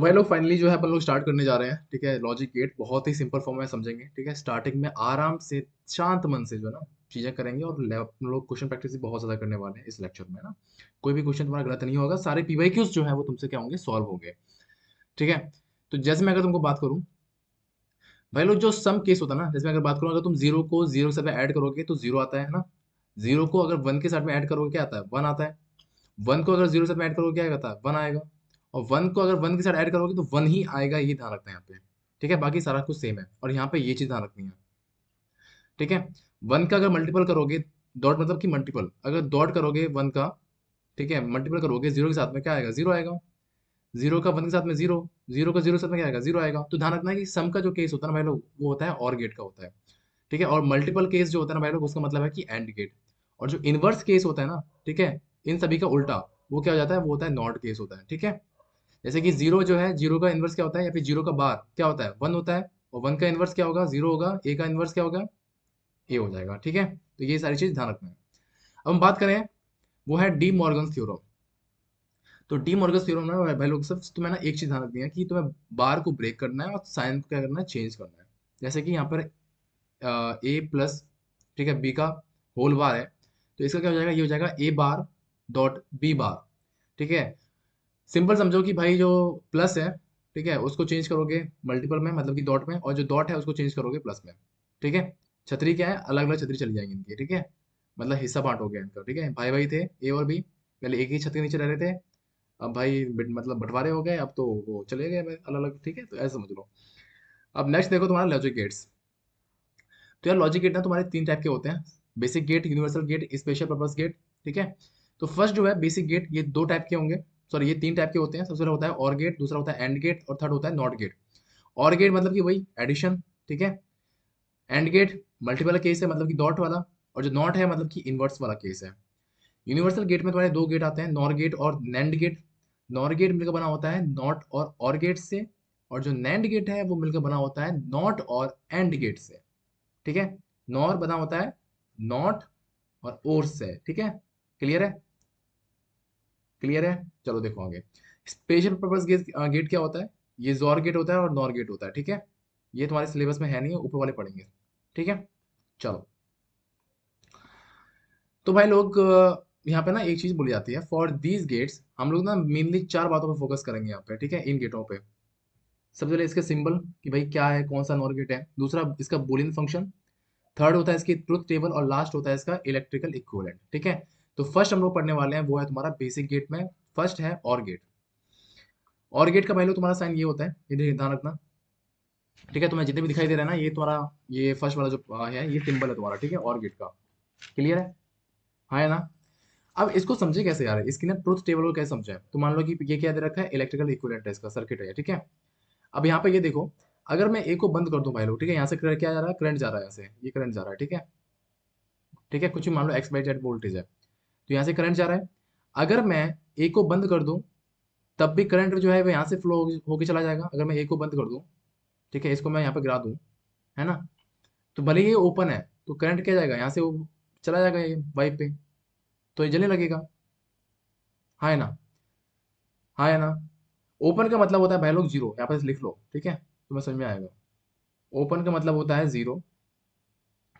भाई लोग फाइनली जो है अपन लोग स्टार्ट करने जा रहे हैं। ठीक है, लॉजिक गेट बहुत ही सिंपल फॉर्म में समझेंगे। ठीक है, स्टार्टिंग में आराम से शांत मन से जो है ना चीजें करेंगे, और अपन लोग क्वेश्चन प्रैक्टिस भी बहुत ज्यादा करने वाले हैं इस लेक्चर में ना। कोई भी क्वेश्चन तुम्हारा गलत नहीं होगा, सारे पीवाईक्यूज जो है वो तुमसे क्या होंगे, सॉल्व होंगे। ठीक है, तो जैसे मैं अगर तुमको बात करूं, भाई लोग जो सम केस होता है ना, जैसे मैं अगर बात करूं, अगर तुम जीरो को जीरो के साथ में ऐड करोगे तो जीरो आता है ना। जीरो को अगर वन के साथ में ऐड करोगे क्या आता है, वन आता है। वन को अगर जीरो के साथ में ऐड करोगे क्या आता है, वन आएगा। और वन को अगर वन के साथ ऐड करोगे तो वन ही आएगा, ये ध्यान रखना है यहाँ पे। ठीक है, बाकी सारा कुछ सेम है, और यहाँ पे ये चीज ध्यान रखनी है। ठीक है, वन का अगर मल्टीपल करोगे, डॉट मतलब कि मल्टीपल अगर डॉट करोगे वन का, ठीक है, मल्टीपल करोगे जीरो के साथ में क्या आएगा, जीरो आएगा। जीरो का वन के साथ में जीरो, जीरो का जीरो के साथ में क्या आएगा, जीरो आएगा। तो ध्यान रखना है कि सम का जो केस होता है ना भाई लोग, वो होता है और गेट का होता है। ठीक है, और मल्टीपल केस जो होता है ना भाई लोग, उसका मतलब है कि एंड गेट। और जो इनवर्स केस होता है ना, ठीक है, इन सभी का उल्टा, वो क्या हो जाता है, वो होता है नॉट केस होता है। ठीक है, जैसे कि जीरो जो है, जीरो का इनवर्स क्या होता है, या फिर जीरो का बार क्या होता है, वन होता है। और वन का इनवर्स क्या होगा, जीरो होगा। ए का इनवर्स क्या होगा, ए हो जाएगा। ठीक है, तो ये सारी चीज ध्यान रखना है। अब हम बात करें, वो है डी मॉर्गन थ्योरम। तो डी मॉर्गन थ्योरम में भाई लोग सब तुम्हें ना एक चीज ध्यान रखनी है कि तुम्हें बार को ब्रेक करना है और साइन को क्या करना है, चेंज करना है। जैसे कि यहाँ पर ए प्लस, ठीक है, बी का होल बार है, तो इसका क्या हो जाएगा, ये हो जाएगा ए बार डॉट बी बार। ठीक है, सिंपल समझो कि भाई जो प्लस है, ठीक है, उसको चेंज करोगे मल्टीपल में, मतलब कि डॉट में, और जो डॉट है उसको चेंज करोगे प्लस में। ठीक है, छतरी क्या है, अलग अलग छतरी चली जाएंगी इनकी। ठीक है, मतलब हिस्सा बांट हो गया इनका। ठीक है, भाई भाई थे ए और बी, पहले एक ही छत के नीचे रह रहे थे, अब भाई मतलब बंटवारे हो गए, अब तो वो चले गए अलग अलग। ठीक है, तो ऐसे समझ लो। अब नेक्स्ट देखो तुम्हारा लॉजिक गेट्स। तो यार लॉजिक गेट ना तुम्हारे तीन टाइप के होते हैं, basic gate, universal gate, special purpose gate. ठीक है, तो फर्स्ट जो है बेसिक गेट, ये दो टाइप के होंगे, सॉरी ये तीन टाइप के होते हैं। सबसे पहला होता है और गेट, दूसरा होता है एंड गेट, और थर्ड होता है नॉट गेट। और गेट मतलब कि वही एडिशन। ठीक है, एंड गेट मल्टीपल केस है, मतलब कि डॉट वाला। और जो नॉट है मतलब कि इनवर्स वाला केस है। यूनिवर्सल गेट में तुम्हारे दो गेट आते हैं, नॉर गेट और नैंड गेट। नॉर गेट मिलकर बना होता है नॉट और गेट से, और जो नैंड गेट है वो मिलकर बना होता है नॉट और एंड गेट से। ठीक है, नॉर बना होता है नॉट और से। ठीक है, क्लियर है, क्लियर है। चलो देखो आगे, स्पेशल पर्पस गेट, गेट क्या होता है, ये जोर गेट होता है और नॉर गेट होता है। ठीक है, ये तुम्हारे सिलेबस में है नहीं, ऊपर वाले पढ़ेंगे। ठीक है, चलो। तो भाई लोग यहाँ पे ना एक चीज बोली जाती है, फॉर दीज गेट्स हम लोग ना मेनली चार बातों पर फोकस करेंगे यहाँ पे। ठीक है, इन गेटों पे सबसे पहले इसके सिंबल, कि भाई क्या है, कौन सा नॉर गेट है। दूसरा इसका बुलियन फंक्शन। थर्ड होता है इसकी ट्रुथ टेबल, और लास्ट होता है इसका इलेक्ट्रिकल इक्विवेलेंट। ठीक है, तो फर्स्ट हम लोग पढ़ने वाले हैं वो है तुम्हारा बेसिक गेट में, फर्स्ट है और गेट। और गेट का पहले तुम्हारा साइन ये होता है, ये ध्यान रखना। ठीक है, तुम्हें जितने भी दिखाई दे रहा है ना, ये तुम्हारा ये फर्स्ट वाला जो है, ये सिंबल है तुम्हारा। ठीक है, और गेट का। क्लियर है, हाँ है ना। अब इसको समझे कैसे यार, इसकी ना ट्रुथ टेबल को कैसे समझे। तो मान लो कि ये क्या दे रखा है, इलेक्ट्रिकल इक्विवेलेंट है, इसका सर्किट है। ठीक है, अब यहाँ पे ये देखो, अगर मैं ए को बंद कर दूं भाई लोग, ठीक है, यहाँ से करंट क्या जा रहा है, करंट जा रहा है, यहाँ से ये करंट जा रहा है। ठीक है, ठीक है, कुछ भी मान लो एक्स बाई जेड वोल्टेज है, तो यहाँ से करंट जा रहा है। अगर मैं ए को बंद कर दूं, तब भी करंट जो है वो यहाँ से फ्लो होके चला जाएगा, अगर मैं ए को बंद कर दूं। ठीक है, इसको मैं यहाँ पे गिरा दूं, है ना, तो भले ही ये ओपन है, तो करंट क्या जाएगा, यहाँ से वो चला जाएगा ये वाइप पे, तो ये जलने लगेगा। हाँ है ना, हाँ है ना। ओपन का मतलब होता है भाई लोग जीरो, यहाँ पर लिख लो। ठीक है, तुम्हें समझ में आएगा। ओपन का मतलब होता है जीरो,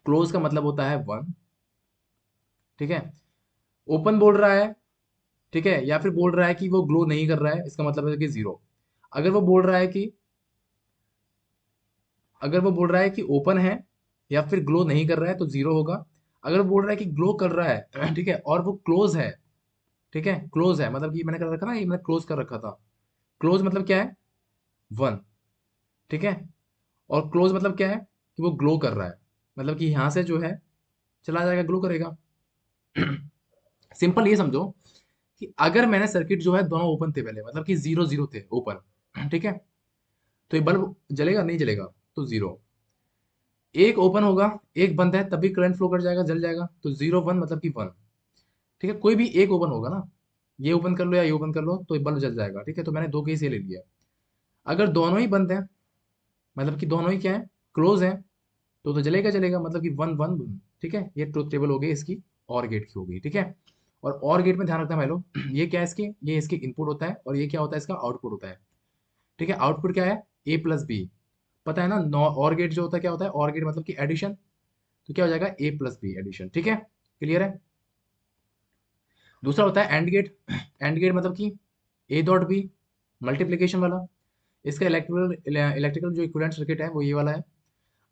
क्लोज का मतलब होता है वन। ठीक है, ओपन बोल रहा है, ठीक है, या फिर बोल रहा है कि वो ग्लो नहीं कर रहा है, इसका मतलब है कि जीरो। अगर वो बोल रहा है कि, अगर वो बोल रहा है कि ओपन है या फिर ग्लो नहीं कर रहा है, तो जीरो होगा। अगर वो बोल रहा है कि ग्लो कर रहा है, ठीक है, और वो क्लोज है, ठीक है, क्लोज है मतलब कि मैंने कर रखा ना, ये मैंने क्लोज कर रखा था। क्लोज मतलब क्या है, वन। ठीक है, और क्लोज मतलब क्या है, कि वो ग्लो कर रहा है, मतलब कि यहां से जो है चला जाएगा, ग्लो करेगा। सिंपल ये समझो कि अगर मैंने सर्किट जो है दोनों ओपन थे पहले, मतलब कि जीरो जीरो थे ओपन, ठीक है, तो ये बल्ब जलेगा नहीं जलेगा, तो जीरो। एक ओपन होगा, एक बंद है, तभी करंट फ्लो कर जाएगा, जल जाएगा, तो जीरो वन मतलब कि वन। ठीक है, कोई भी एक ओपन होगा ना, ये ओपन कर लो या ये ओपन कर लो, तो ये बल्ब जल जाएगा। ठीक है, तो मैंने दो केस ये ले लिया। अगर दोनों ही बंद हैं, मतलब कि दोनों ही क्या है, क्लोज है, तो जलेगा जलेगा, मतलब कि वन वन वन। ठीक है, ये ट्रुथ टेबल हो गई इसकी, और गेट की हो गई। ठीक है, और गेट में ध्यान रखना है भाई लोग, ये क्या है इसके, ये इसके इनपुट होता है, और ये क्या होता है, इसका आउटपुट होता है। ठीक है, आउटपुट क्या है, ए प्लस बी, पता है ना, और गेट जो होता है क्या होता है, और गेट मतलब कि एडिशन, तो क्या हो जाएगा ए प्लस बी एडिशन, ठीक है, क्लियर है। दूसरा होता है एंड गेट, एंड गेट मतलब कि ए डॉट बी, मल्टीप्लीकेशन वाला। इसका इलेक्ट्रिकल इलेक्ट्रिकल जो इक्विवेलेंट सर्किट है वो ये वाला है।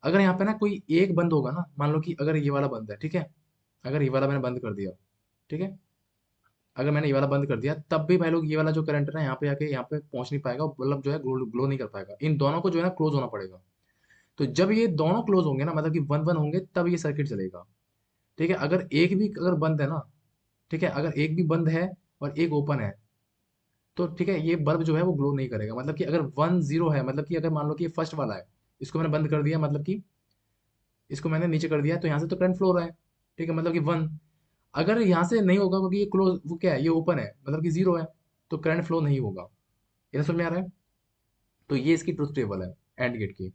अगर यहाँ पे ना कोई एक बंद होगा ना, मान लो कि अगर ये वाला बंद है, ठीक है, अगर ये वाला मैंने बंद कर दिया, ठीक है, अगर मैंने ये वाला बंद कर दिया, तब भी भाई लोग ये वाला जो करंट है ना यहाँ पे आके यहाँ पे पहुंच नहीं पाएगा, बल्ब जो है ग्लो नहीं कर पाएगा, इन दोनों को जो है ना क्लोज होना पड़ेगा। तो जब ये दोनों क्लोज होंगे ना, मतलब कि वन वन होंगे, तब ये सर्किट चलेगा, ठीक है। अगर एक भी अगर बंद है ना, ठीक है, अगर एक भी बंद है और एक ओपन है, तो ठीक है, ये बल्ब जो है वो ग्लो नहीं करेगा। मतलब कि अगर वन जीरो है, मतलब कि अगर मान लो कि ये फर्स्ट वाला है, इसको मैंने बंद कर दिया, मतलब कि इसको मैंने नीचे कर दिया, तो यहाँ से तो करंट फ्लो हो रहा है, ठीक है, मतलब कि वन। अगर यहाँ से नहीं होगा क्योंकि ये क्लोज, वो क्या है, ये ओपन है, मतलब कि जीरो है, तो करंट फ्लो नहीं होगा। ये समझ में आ रहा है। तो ये इसकी ट्रुथ टेबल है एंड गेट की।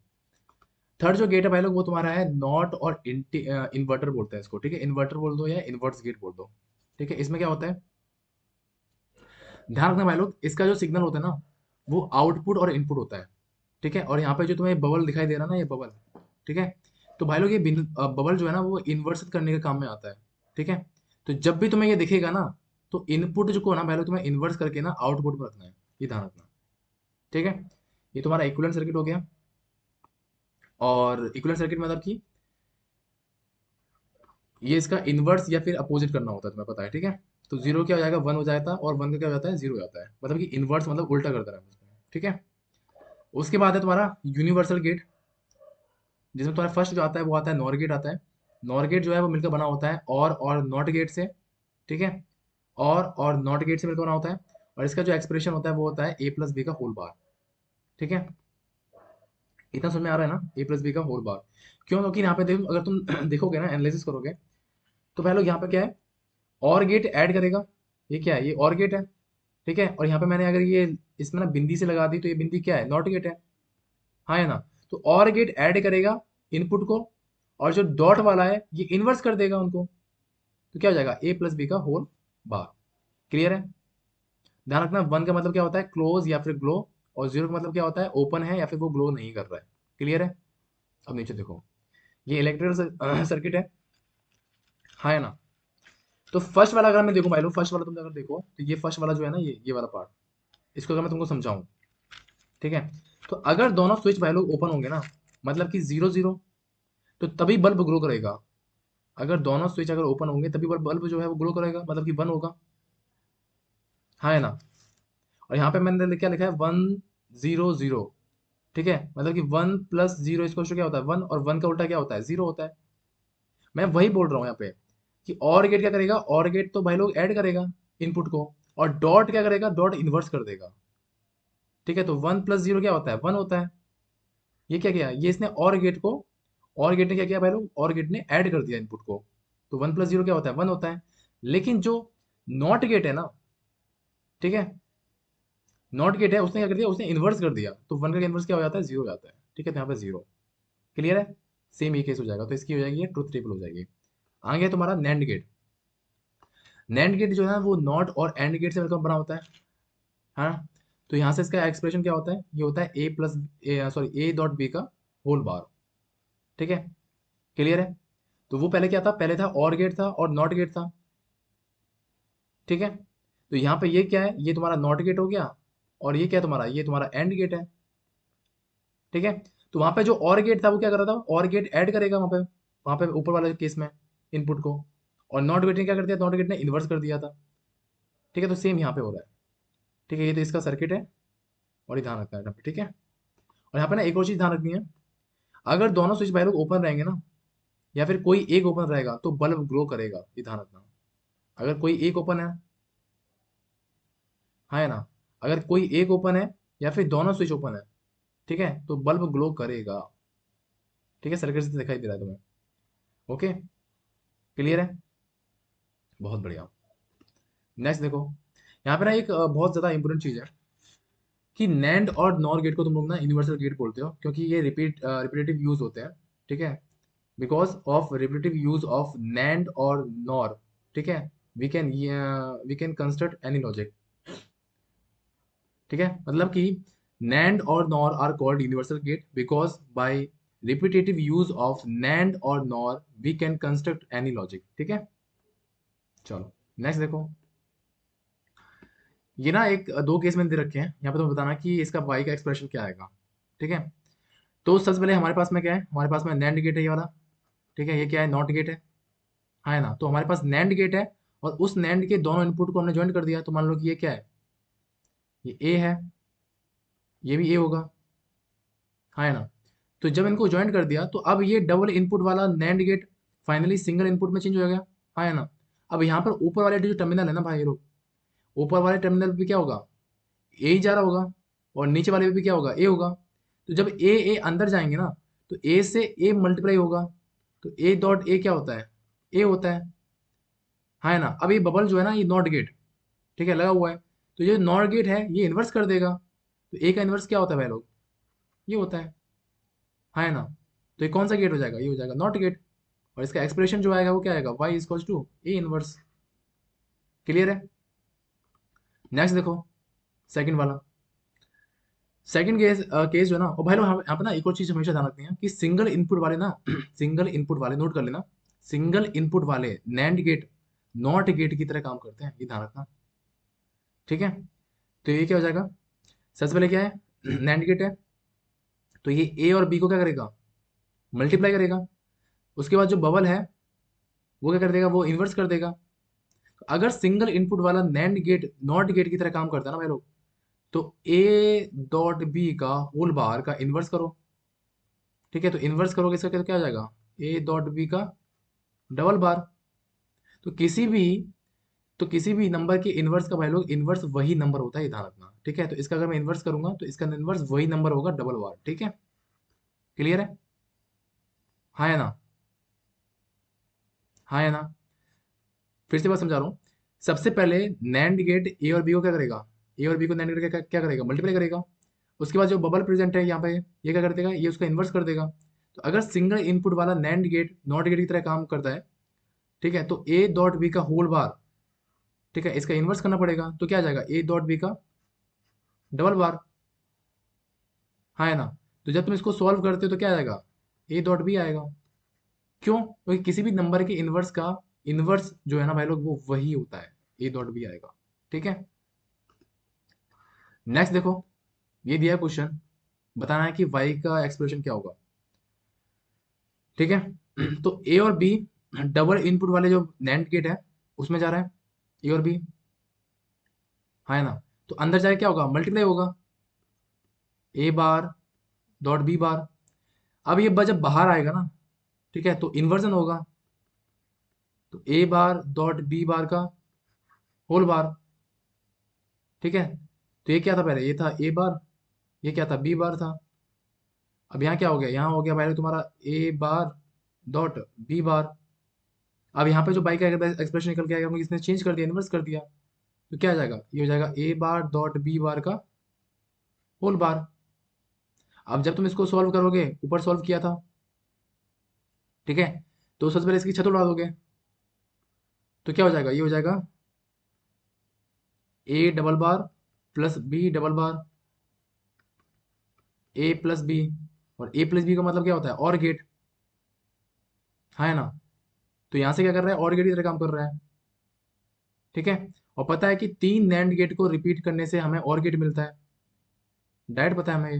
थर्ड जो गेट है भाई लोग, वो तुम्हारा है नॉट और इन्वर्टर बोलते हैं इसको, ठीक है, इन्वर्टर बोल दो या इन्वर्स गेट बोल दो, ठीक है। इसमें क्या होता है, ध्यान रखना भाई लोग, इसका जो सिग्नल होता है ना, वो आउटपुट और इनपुट होता है, ठीक है। और यहाँ पे जो तुम्हें बबल दिखाई दे रहा है ना, ये बबल, ठीक है, तो भाई लोग ये बबल जो है ना वो इन्वर्स करने के काम में आता है, ठीक है। तो जब भी तुम्हें ये दिखेगा ना, तो इनपुट जो को ना भाई लोग तुम्हें इन्वर्स करके ना आउटपुट में रखना है, ये ध्यान रखना, ठीक है। ये तुम्हारा इक्विवेलेंट सर्किट हो गया। और इक्विवेलेंट सर्किट मतलब कि ये इसका इन्वर्स या फिर अपोजिट करना होता है, तुम्हें पता है, ठीक है। तो जीरो क्या हो जाएगा, वन हो जाता है, और वन का क्या हो जाता है, जीरो हो जाता है, मतलब कि इन्वर्स मतलब उल्टा करता है उसमें, ठीक है। उसके बाद है तुम्हारा यूनिवर्सल गेट, जिसमें तुम्हारा फर्स्ट जो आता है वो आता है नॉर गेट आता है। नॉर गेट जो है वो मिलकर बना होता है और नॉट गेट से, ठीक है, और नॉट गेट से मिलकर बना होता है। और इसका जो एक्सप्रेशन होता है वो होता है ए प्लस बी का होल बार, ठीक है। इतना समझ में आ रहा है ना, ए प्लस बी का होल बार। क्यों, क्योंकि यहाँ पे देखो, अगर तुम देखोगे ना, एनालिसिस करोगे, तो पहले यहाँ पे क्या है, और गेट ऐड करेगा, ये क्या है, ये और गेट है, ठीक है। और यहाँ पे मैंने अगर ये इसमें ना बिंदी से लगा दी, तो ये बिंदी क्या है, नॉट गेट है, हाँ है ना। तो और गेट ऐड करेगा इनपुट को, और जो डॉट वाला है ये इन्वर्स कर देगा उनको, तो क्या हो जाएगा, ए प्लस बी का होल बार, क्लियर है। ध्यान रखना, वन का मतलब क्या होता है, क्लोज या फिर ग्लो, और जीरो का मतलब क्या होता है, ओपन है या फिर वो ग्लो नहीं कर रहा है, क्लियर है। अब नीचे देखो, ये इलेक्ट्रिकल सर्किट है, हाँ है ना। तो फर्स्ट वाला अगर मैं देखूं भाई लोग, फर्स्ट वाला तुम अगर देखो, तो ये फर्स्ट वाला जो है ना, ये वाला पार्ट, इसको अगर मैं तुमको समझाऊं, ठीक है। तो अगर दोनों स्विच भाई लोग ओपन होंगे ना, मतलब कि जीरो जीरो, तो तभी बल्ब ग्लो करेगा। अगर दोनों स्विच अगर ओपन होंगे तभी बल्ब जो है वो ग्लो करेगा, मतलब कि वन होगा, हाँ है ना। और यहाँ पे मैंने क्या लिखा है, वन जीरो जीरो, ठीक है, मतलब कि वन प्लस जीरो इसको क्या होता है, वन, और वन का उल्टा क्या होता है, जीरो होता है। मैं वही बोल रहा हूँ यहाँ पे कि और गेट क्या करेगा, और गेट तो भाई लोग ऐड करेगा इनपुट को, और डॉट क्या करेगा, डॉट इन्वर्स कर देगा, ठीक है। तो वन प्लस जीरो क्या होता है, वन होता है। ये क्या किया, ये इसने और गेट को, और गेट ने क्या किया भाई लोग, और गेट ने ऐड कर दिया इनपुट को, तो वन प्लस जीरो क्या होता है, वन होता है। लेकिन जो नॉट गेट है ना, ठीक है, नॉट गेट है, उसने क्या कर दिया, उसने इन्वर्स कर दिया, तो वन का इन्वर्स क्या हो जाता है, जीरो हो जाता है, ठीक है। तो यहाँ पे जीरो, क्लियर है। सेम ये केस हो जाएगा, तो इसकी हो जाएगी ये ट्रुथ टेबल हो जाएगी। आगे है तुम्हारा नैंड गेट। नैंड गेट जो है ना वो नॉट और एंड गेट से मिलकर बना होता है, हाँ। तो यहाँ से इसका एक्सप्रेशन क्या होता है, ये होता है A plus, sorry, A dot B का होल बार, ठीक है, क्लियर है। तो वो पहले क्या था, पहले था और गेट था और नॉट गेट था, ठीक है। तो यहाँ पे ये क्या है, ये तुम्हारा नॉट गेट हो गया, और ये क्या है तुम्हारा, ये तुम्हारा एंड गेट है, ठीक है। तो वहां पे जो और गेट था वो क्या कर रहा था, और गेट ऐड करेगा वहां पे ऊपर वाले केस में इनपुट को, और नॉट गेट ने क्या कर दिया, नॉट गेट ने इन्वर्स कर दिया था, ठीक है। तो सेम यहाँ पे हो रहा है, ठीक है। ये तो इसका सर्किट है, और ये ध्यान रखना है यहाँ पे, ठीक है। और यहाँ पे ना एक और चीज ध्यान रखनी है, अगर दोनों स्विच बाय लोग ओपन रहेंगे ना, या फिर कोई एक ओपन रहेगा, तो बल्ब ग्लो करेगा, ये ध्यान रखना। अगर कोई एक ओपन है, हाँ है ना, अगर कोई एक ओपन है या फिर दोनों स्विच ओपन है, ठीक है, तो बल्ब ग्लो करेगा, ठीक है। सर्किट से दिखाई दे रहा है तुम्हें, ओके, क्लियर है, बहुत बढ़िया। नेक्स्ट देखो, यहाँ पे ना एक बहुत ज्यादा इंपॉर्टेंट चीज है कि नैंड और नॉर गेट को तुम लोग ना यूनिवर्सल गेट बोलते हो, क्योंकि ये रिपीटेटिव यूज होते हैं, ठीक है। Because of repetitive use of NAND और नॉर, ठीक है, we can construct any logic, ठीक है। मतलब कि NAND और NOR are called universal gate because by repetitive use of NAND और NOR we can construct any logic. ठीक है, चलो नेक्स्ट देखो। ये ना एक दो केस मैंने दे रखे हैं, यहाँ पे तुम्हें बताना कि इसका y का एक्सप्रेशन क्या आएगा। ठीक है, तो सबसे पहले हमारे पास में क्या है, हमारे पास में NAND गेट है ये वाला। ठीक है, ये क्या है, नॉट गेट है। हाँ है ना, तो हमारे पास NAND गेट है और उस NAND के दोनों इनपुट को हमने ज्वाइन कर दिया, तो मान लो कि ये क्या है, ये A है, ये भी A होगा। हाँ है ना, तो जब इनको ज्वाइन कर दिया तो अब ये डबल इनपुट वाला NAND gate finally single input में चेंज हो गया। हाँ है ना, अब यहाँ पर ऊपर वाले जो टर्मिनल है ना भाई लोग, ऊपर वाले टर्मिनल पे क्या होगा, ए ही जा रहा होगा, और नीचे वाले पे भी क्या होगा, ए होगा। तो जब ए अंदर जाएंगे ना, तो ए से ए मल्टीप्लाई होगा, तो ए डॉट ए क्या होता है, ए होता है। हाँ है ना, अब ये बबल जो है ना, ये नॉट गेट, ठीक है, लगा हुआ है, तो ये नॉट गेट है, ये इन्वर्स कर देगा। तो ए का इन्वर्स क्या होता है भाई लोग, ये होता है। हाँ है ना, तो ये कौन सा गेट हो जाएगा, ये हो जाएगा नॉट गेट। और इसका एक्सप्रेशन जो आएगा वो क्या आएगा, y is to A inverse. Clear है। नेक्स्ट देखो, सेकंड वाला। सेकंड केस जो है ना, और भाई लोग यहाँ पे ना एक और चीज हमेशा ध्यान रखते हैं कि सिंगल इनपुट वाले ना सिंगल इनपुट वाले नोट कर लेना, सिंगल इनपुट वाले नैंड गेट नॉट गेट की तरह काम करते हैं, ये ध्यान रखना। ठीक है, तो ये क्या हो जाएगा, सबसे पहले क्या है, नैंड गेट है, तो ये ए और बी को क्या करेगा, मल्टीप्लाई करेगा। उसके बाद जो बबल है वो क्या कर देगा, वो इन्वर्स कर देगा। अगर सिंगल इनपुट वाला नैंड गेट नॉट गेट की तरह काम करता है ना भाई लोग, तो ए डॉट बी का होल बार का इन्वर्स करो। ठीक है, तो इन्वर्स करोगे इसका क्या हो जाएगा, ए डॉट बी का डबल बार। तो किसी भी नंबर के इन्वर्स का भाई लोग इन्वर्स वही नंबर होता है, ये ध्यान रखना। ठीक है, तो इसका अगर मैं इन्वर्स करूंगा तो इसका इन्वर्स वही नंबर होगा, डबल बार। ठीक है, क्लियर है। हाँ है ना, हाँ है ना, फिर से बात समझा रहा हूँ। सबसे पहले नैंड गेट ए और बी को क्या करेगा, ए और बी को नैंड गेट क्या करेगा, मल्टीप्लाई करेगा। उसके बाद जो बबल प्रेजेंट है यहाँ पे, ये क्या कर देगा, ये उसका इन्वर्स कर देगा। तो अगर सिंगल इनपुट वाला नैंड गेट नॉट गेट की तरह काम करता है, ठीक है, तो ए डॉट बी का होल बार, ठीक है, इसका इन्वर्स करना पड़ेगा, तो क्या आ जाएगा, ए डॉट बी का डबल बार। हाँ है ना, तो जब तुम इसको सॉल्व करते हो तो क्या आएगा, ए डॉट बी आएगा। क्यों, क्योंकि किसी भी नंबर के इन्वर्स का इन्वर्स जो है ना भाई लोग, वो वही होता है, ए डॉट बी आएगा। ठीक है, नेक्स्ट देखो, ये दिया क्वेश्चन, बताना है कि y का एक्सप्रेशन क्या होगा। ठीक है, तो ए और बी डबल इनपुट वाले जो नैंड गेट है उसमें जा रहा है, ए और बी। हाँ है ना, तो अंदर जाके क्या होगा, मल्टीप्लाई होगा, ए बार डॉट बी बार। अब ये जब बाहर आएगा ना, ठीक है, तो इन्वर्जन होगा, तो ए बार डॉट बी बार का होल बार। ठीक है, तो ये क्या था, पहले ये था ए बार, ये क्या था, बी बार था। अब यहाँ क्या हो गया, यहाँ हो गया पहले तुम्हारा ए बार डॉट बी बार। अब यहाँ पे जो बाई का एक्सप्रेशन निकल के आएगा, हमने इसने चेंज कर दिया, इन्वर्स कर दिया, तो क्या आ जाएगा, ये हो जाएगा ए बार डॉट बी बार का होल बार। अब जब तुम इसको सॉल्व करोगे, ऊपर सॉल्व किया था, ठीक है, तो सबसे पहले इसकी छत उड़ा दोगे, तो क्या हो जाएगा, ये हो जाएगा A double bar plus B double bar, A plus B. और ए प्लस बी का मतलब क्या होता है, और गेट। हाँ है ना, तो यहाँ से क्या कर रहा है, और गेट की तरह काम कर रहा है। ठीक है, और पता है कि 3 नैंड गेट को रिपीट करने से हमें और गेट मिलता है, डायरेक्ट पता है हमें ये।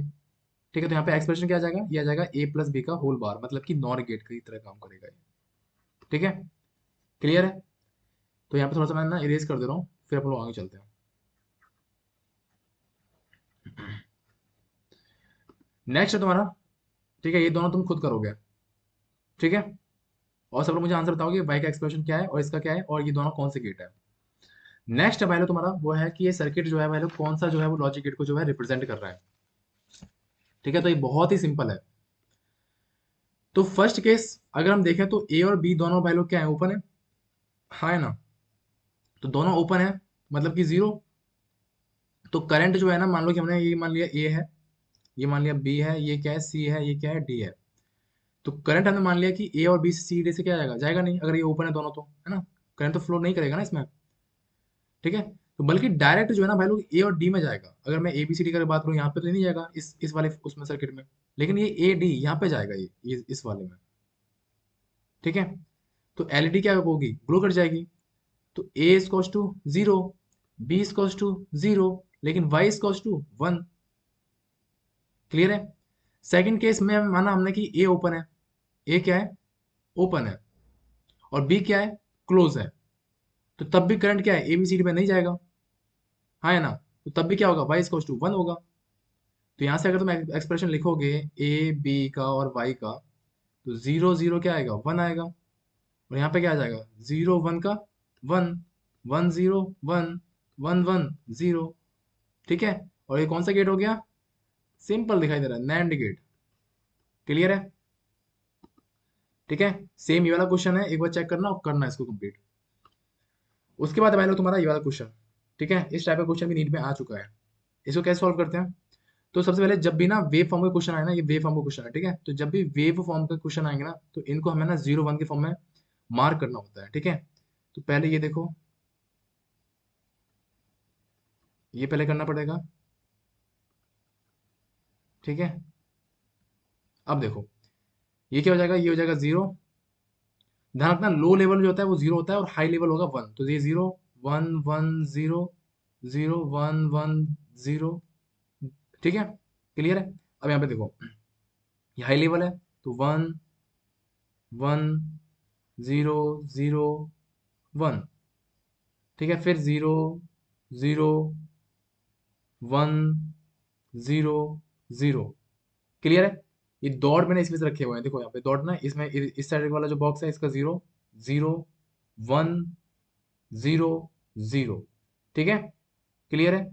ठीक है, तो यहाँ पे एक्सप्रेशन क्या आ जाएगा, ये आ जाएगा ए प्लस बी का होल बार, मतलब कि नॉर गेट की तरह काम करेगा ये। ठीक है, क्लियर है। तो यहाँ पे थोड़ा सा मैं ना इरेज कर दे रहा हूँ, फिर अपन लोग आगे चलते हैं। नेक्स्ट है तुम्हारा, ठीक है, ये दोनों तुम खुद करोगे। ठीक है, और सब लोग मुझे आंसर बताओगे वाई का एक्सप्रेशन क्या है और इसका क्या है, और ये दोनों कौन से गेट है। नेक्स्ट है भाई लोग तुम्हारा, वो है कि ये सर्किट जो है भाई लोग कौन सा जो है वो लॉजिक गेट को जो है रिप्रेजेंट कर रहा है। ठीक है, तो ये बहुत ही सिंपल है। तो फर्स्ट केस अगर हम देखें तो ए और बी दोनों भाई लोग क्या है, ओपन है। हाँ है ना, तो दोनों ओपन है, मतलब कि जीरो। तो करंट जो है ना, मान लो कि हमने ये मान लिया ए है, ये मान लिया बी है, ये क्या है सी है, ये क्या है डी है। तो करंट हमने मान लिया कि ए और बी से सी डी से क्या जाएगा, जाएगा नहीं, अगर ये ओपन है दोनों, तो है ना, करंट तो फ्लो नहीं करेगा ना इसमें। ठीक है, तो बल्कि डायरेक्ट जो है ना भाई लोग ए और डी में जाएगा। अगर मैं ए बी सी डी की बात करूँ यहाँ पे तो नहीं जाएगा इस वाले उसमें सर्किट में, लेकिन ये ए डी यहाँ पे जाएगा, ये इस वाले में। ठीक है, तो एलईडी क्या होगी, ग्लो कर जाएगी। तो A is cos two zero, B is cos two zero, लेकिन Y is cos two one. Clear है। सेकंड केस में माना हमने कि ए ओपन है, ए क्या है, ओपन है, और बी क्या है, क्लोज है। तो तब भी करंट क्या है, एबीसीडी में नहीं जाएगा, हाँ है ना। तो तब भी क्या होगा, वाई इज टू वन होगा। तो यहाँ से अगर तुम एक्सप्रेशन लिखोगे ए बी का और वाई का, तो जीरो जीरो क्या आएगा, वन आएगा। और यहाँ पे क्या आ जाएगा, जीरो वन का one, one zero one, one one zero. ठीक है, और ये कौन सा गेट हो गया, सिंपल दिखाई दे रहा है, नैंड गेट। क्लियर है। ठीक है, सेम ये वाला क्वेश्चन है, एक बार चेक करना और करना इसको कंप्लीट। उसके बाद मान लो तुम्हारा ये वाला क्वेश्चन। ठीक है, इस टाइप का क्वेश्चन भी नीट में आ चुका है। इसको कैसे सॉल्व करते हैं। तो सबसे पहले जब भी ना वेव फॉर्म का क्वेश्चन आए ना, ये वेव फॉर्म का क्वेश्चन है, ठीक है, तो जब भी वेव फॉर्म का क्वेश्चन आएंगे ना, तो इनको हमें ना जीरो वन के फॉर्म में मार्क करना होता है। ठीक है, तो पहले ये देखो, ये पहले करना पड़ेगा। ठीक है, अब देखो ये क्या हो जाएगा, ये हो जाएगा जीरो। ध्यान रखना लो लेवल जो होता है वो जीरो होता है और हाई लेवल होगा वन। तो ये zero one one zero, zero one one zero. ठीक है, क्लियर है। अब यहाँ पे देखो ये हाई लेवल है, तो one one zero zero one. ठीक है, फिर zero zero one zero zero. Clear है। ये डॉट मैंने इसमें से रखे हुए हैं, देखो यहाँ पे डॉट ना, इसमें इस साइड वाला जो बॉक्स है इसका zero zero one zero zero. ठीक है, क्लियर है।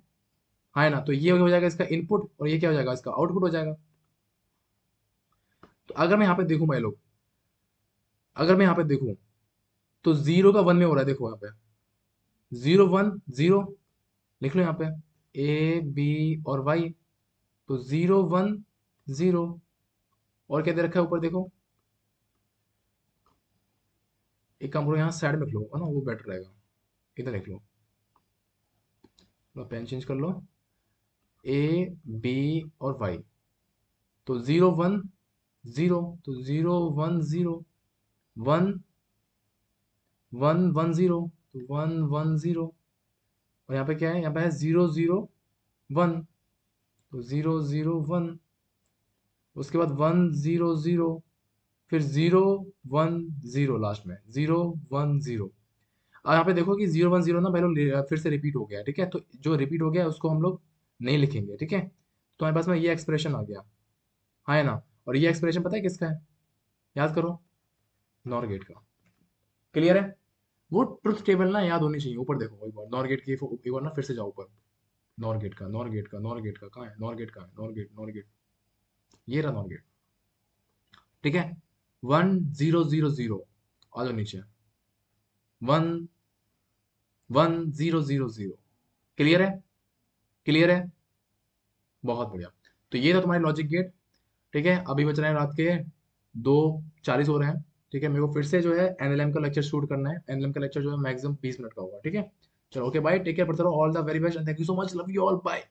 हाँ है ना, तो ये हो जाएगा इसका इनपुट और ये क्या हो जाएगा, इसका आउटपुट हो जाएगा। तो अगर मैं यहाँ पे देखूं भाई लोग, अगर मैं यहाँ पे देखूं, तो जीरो का वन में हो रहा है, देखो यहाँ पे जीरो वन जीरो, लिख लो यहाँ पे ए बी और वाई। तो जीरो वन जीरो, और क्या दे रखा है ऊपर देखो, एक काम करो यहाँ साइड में लिख लो, है ना, वो बेटर रहेगा। इधर लिख लो, पेन चेंज कर लो, ए बी और वाई। तो जीरो वन जीरो, तो zero one zero, one one one zero, तो वन वन जीरो। और यहाँ पे क्या है, यहाँ पे है जीरो जीरो वन, तो जीरो जीरो वन। उसके बाद वन जीरो जीरो, फिर जीरो वन जीरो, लास्ट में जीरो वन जीरो। अब यहाँ पे देखो कि जीरो वन जीरो ना पहले फिर से रिपीट हो गया। ठीक है, तो जो रिपीट हो गया उसको हम लोग नहीं लिखेंगे। ठीक है, तो हमारे पास में ये एक्सप्रेशन आ गया, हाँ है ना। और ये एक्सप्रेशन पता है किसका है, याद करो, नॉर गेट का। क्लियर है। वो ट्रुथ टेबल ना याद होनी चाहिए, ऊपर देखो एक बार नॉर गेट की, एक बार ना फिर से जाओ ऊपर। नॉर गेट का, नॉर गेट का, नॉर गेट का कहाँ है, नॉर गेट का है, नॉर गेट, नॉर गेट, ये रहा नॉर गेट। ठीक है, वन जीरो जीरो जीरो, आ जाओ नीचे, one one zero zero zero. Clear है, क्लियर है, बहुत बढ़िया। तो ये था तुम्हारी लॉजिक गेट। ठीक है, अभी बच रहे हैं रात के 2:40 हो रहे हैं। ठीक है, मेरे को फिर से जो है एनएलएम का लेक्चर शूट करना है। एनएलएम का लेक्चर जो है मैक्सिमम 20 मिनट का होगा। ठीक है, चलो ओके बाय, टेक केयर, पढ़ते रहो, all the very best and thank you so much, love you all, bye.